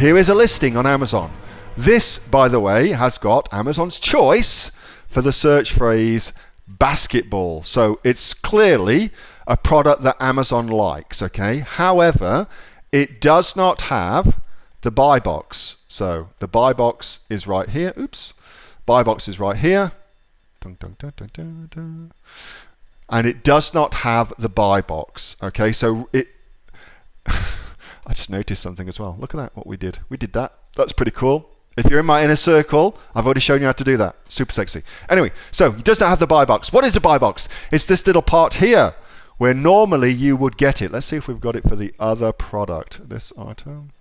here is a listing on Amazon. This, by the way, has got Amazon's choice for the search phrase basketball. So it's clearly a product that Amazon likes, okay? However, it does not have the buy box. So the buy box is right here. Oops. Buy box is right here. Dun, dun, dun, dun, dun, dun. And it does not have the buy box. Okay, so it I just noticed something as well. Look at that, what we did. We did that. That's pretty cool. If you're in my inner circle, I've already shown you how to do that. Super sexy. Anyway, so it does not have the buy box. What is the buy box? It's this little part here where normally you would get it. Let's see if we've got it for the other product. This item.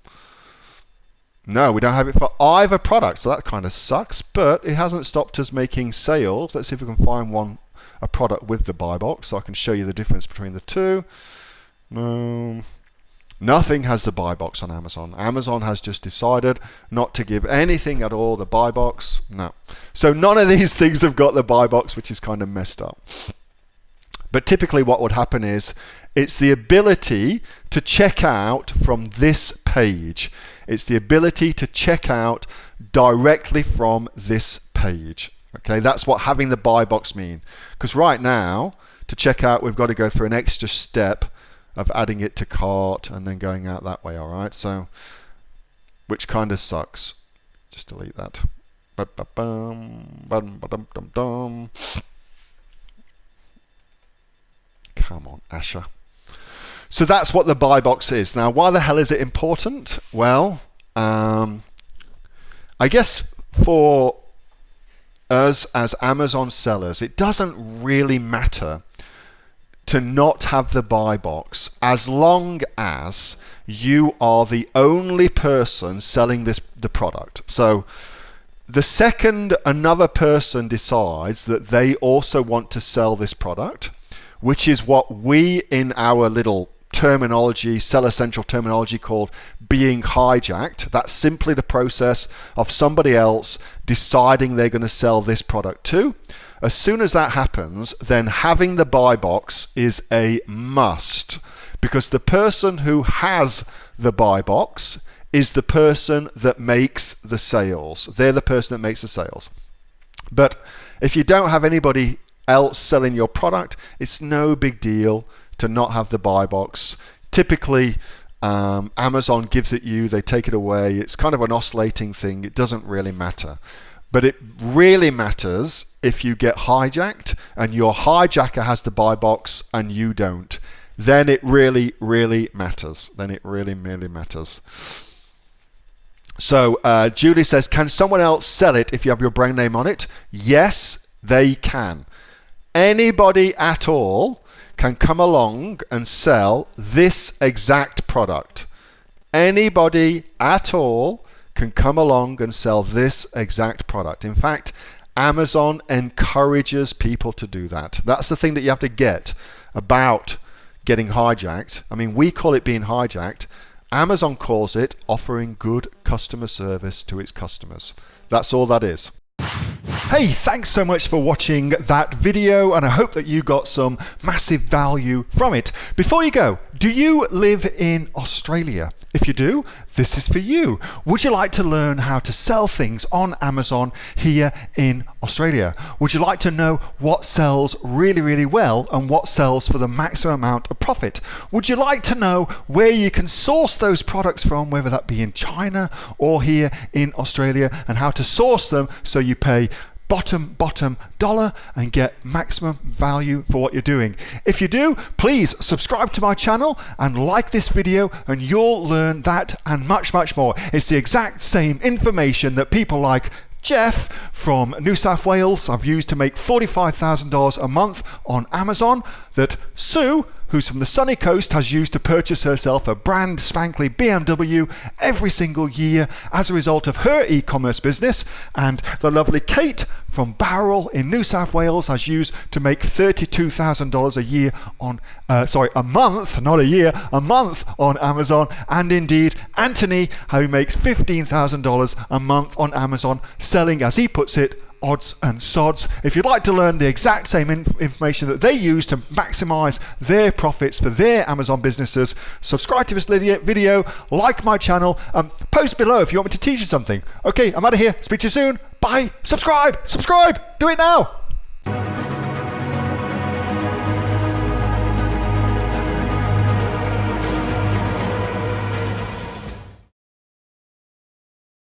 No, we don't have it for either product, so that kind of sucks, but it hasn't stopped us making sales. Let's see if we can find a product with the buy box so I can show you the difference between the two. No. Nothing has the buy box on Amazon. Amazon has just decided not to give anything at all the buy box. No. So none of these things have got the buy box, which is kind of messed up. But typically what would happen is it's the ability to check out from this page. It's the ability to check out directly from this page. Okay, that's what having the buy box mean. Because right now, to check out, we've got to go through an extra step of adding it to cart and then going out that way, all right? So, which kind of sucks. Just delete that. Come on, Asher. So that's what the buy box is. Now, why the hell is it important? Well, I guess for us as Amazon sellers, it doesn't really matter to not have the buy box as long as you are the only person selling the product. So the second another person decides that they also want to sell this product, which is what we in our little terminology, Seller Central terminology, called being hijacked. That's simply the process of somebody else deciding they're going to sell this product too. As soon as that happens, then having the buy box is a must, because the person who has the buy box is the person that makes the sales. They're the person that makes the sales. But if you don't have anybody else selling your product, it's no big deal to not have the buy box. Typically, Amazon gives it you, they take it away. It's kind of an oscillating thing. It doesn't really matter. But it really matters if you get hijacked and your hijacker has the buy box and you don't. Then it really, really matters. Then it really, really matters. So Julie says, can someone else sell it if you have your brand name on it? Yes, they can. Anybody at all can come along and sell this exact product. Anybody at all can come along and sell this exact product. In fact, Amazon encourages people to do that. That's the thing that you have to get about getting hijacked. I mean, we call it being hijacked. Amazon calls it offering good customer service to its customers. That's all that is. Hey, thanks so much for watching that video, and I hope that you got some massive value from it. Before you go, do you live in Australia? If you do, this is for you. Would you like to learn how to sell things on Amazon here in Australia? Would you like to know what sells really, really well and what sells for the maximum amount of profit? Would you like to know where you can source those products from, whether that be in China or here in Australia, and how to source them so you pay bottom dollar and get maximum value for what you're doing? If you do, please subscribe to my channel and like this video, and you'll learn that and much more. It's the exact same information that people like Jeff from New South Wales I've used to make $45,000 a month on Amazon, that Sue, who's from the sunny coast, has used to purchase herself a brand spankly BMW every single year as a result of her e-commerce business, and the lovely Kate from Bowral in New South Wales has used to make $32,000 a year on, a month, not a year, a month on Amazon, and indeed Anthony, who makes $15,000 a month on Amazon, selling, as he puts it, odds and sods. If you'd like to learn the exact same information that they use to maximize their profits for their Amazon businesses, subscribe to this video, like my channel, post below if you want me to teach you something. Okay, I'm out of here. Speak to you soon. Bye. Subscribe. Do it now.